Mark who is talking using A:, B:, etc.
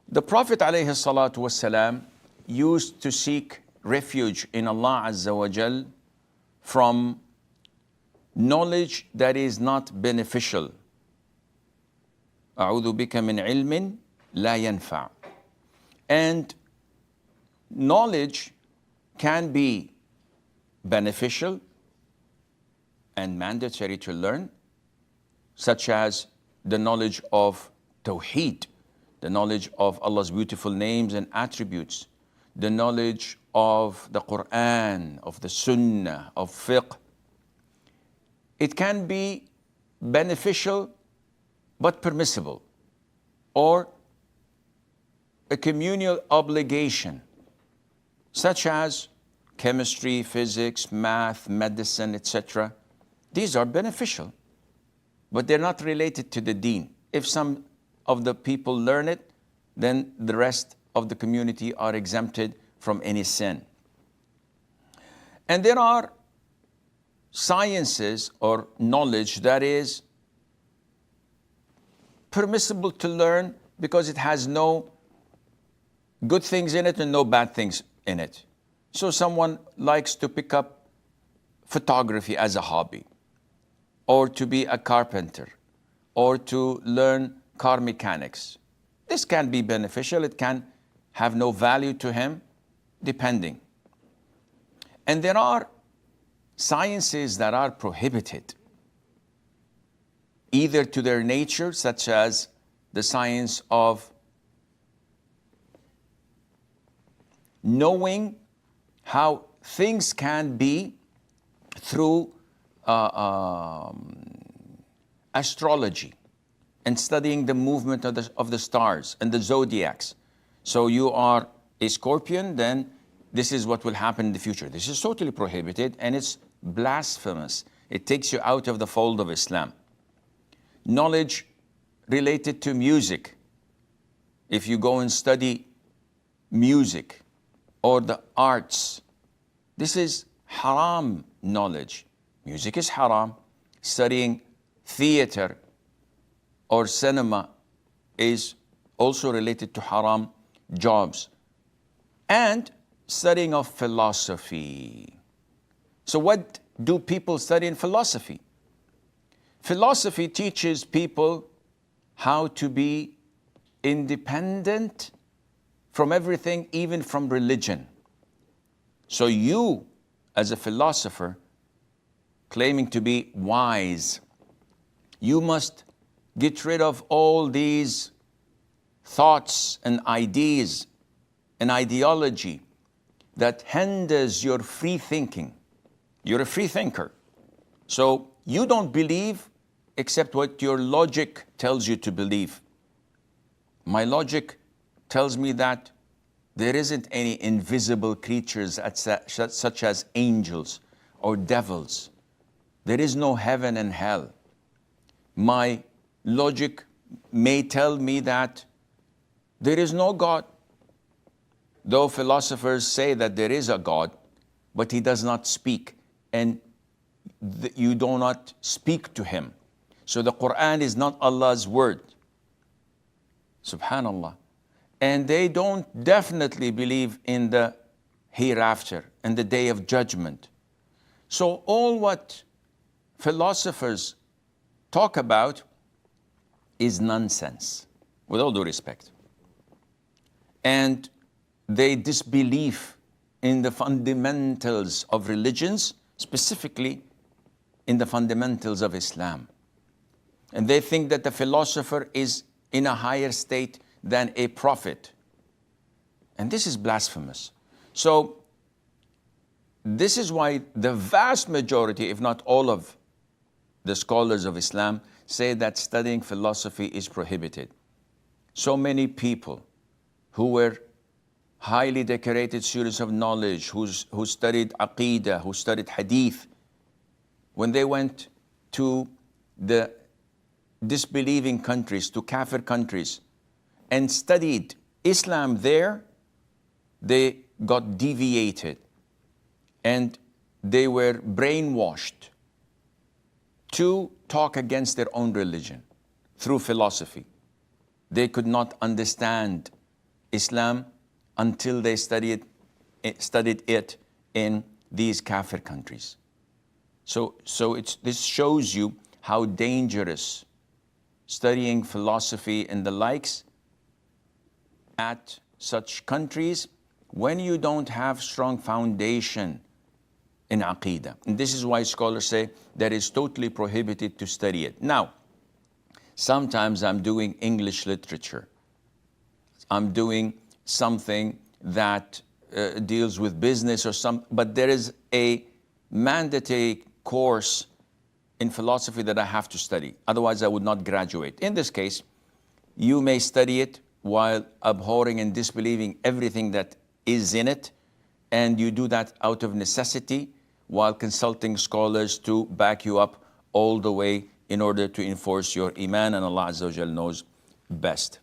A: The Prophet ﷺ used to seek refuge in Allah Azza wa Jal from knowledge that is not beneficial. أعوذ بك من علم لا ينفع. And knowledge can be beneficial and mandatory to learn, such as the knowledge of Tawheed, the knowledge of Allah's beautiful names and attributes, the knowledge of the Quran, of the Sunnah, of fiqh. It can be beneficial but permissible, or a communal obligation, such as chemistry, physics, math, medicine, etc. These are beneficial, but they're not related to the deen. If some of the people learn it, then the rest of the community are exempted from any sin. And there are sciences or knowledge that is permissible to learn because it has no good things in it and no bad things in it. So someone likes to pick up photography as a hobby, or to be a carpenter, or to learn car mechanics. This can be beneficial, it can have no value to him, depending. And there are sciences that are prohibited, either to their nature, such as the science of knowing how things can be through astrology and studying the movement of the stars and the zodiacs. So you are a Scorpion, then this is what will happen in the future. This is totally prohibited and it's blasphemous. It takes you out of the fold of Islam. Knowledge related to music. If you go and study music or the arts, this is haram knowledge. Music is haram. Studying theater or cinema is also related to haram jobs. And studying of philosophy. So what do people study in philosophy? Philosophy teaches people how to be independent from everything, even from religion. So you, as a philosopher, claiming to be wise, you must get rid of all these thoughts and ideas and ideology that hinders your free thinking. You're a free thinker. So you don't believe except what your logic tells you to believe. My logic tells me that there isn't any invisible creatures such as angels or devils. There is no heaven and hell. My logic may tell me that there is no God, though philosophers say that there is a God, but he does not speak, and you do not speak to him. So the Quran is not Allah's word. Subhanallah. And they don't definitely believe in the hereafter and the day of judgment. So all what philosophers talk about is nonsense, with all due respect. And they disbelieve in the fundamentals of religions, specifically in the fundamentals of Islam. And they think that the philosopher is in a higher state than a prophet. And this is blasphemous. So this is why the vast majority, if not all of the scholars of Islam, say that studying philosophy is prohibited. So many people who were highly decorated students of knowledge, who studied Aqidah, who studied Hadith, when they went to the disbelieving countries, to Kafir countries, and studied Islam there, they got deviated and they were brainwashed to talk against their own religion through philosophy. They could not understand Islam until they studied it in these kafir countries. So this shows you how dangerous studying philosophy and the likes at such countries when you don't have strong foundation in Aqidah. And this is why scholars say that it's totally prohibited to study it. Now, sometimes I'm doing English literature. I'm doing something that deals with business or but there is a mandatory course in philosophy that I have to study. Otherwise, I would not graduate. In this case, you may study it while abhorring and disbelieving everything that is in it, and you do that out of necessity while consulting scholars to back you up all the way in order to enforce your iman, and Allah Azza wa Jal knows best.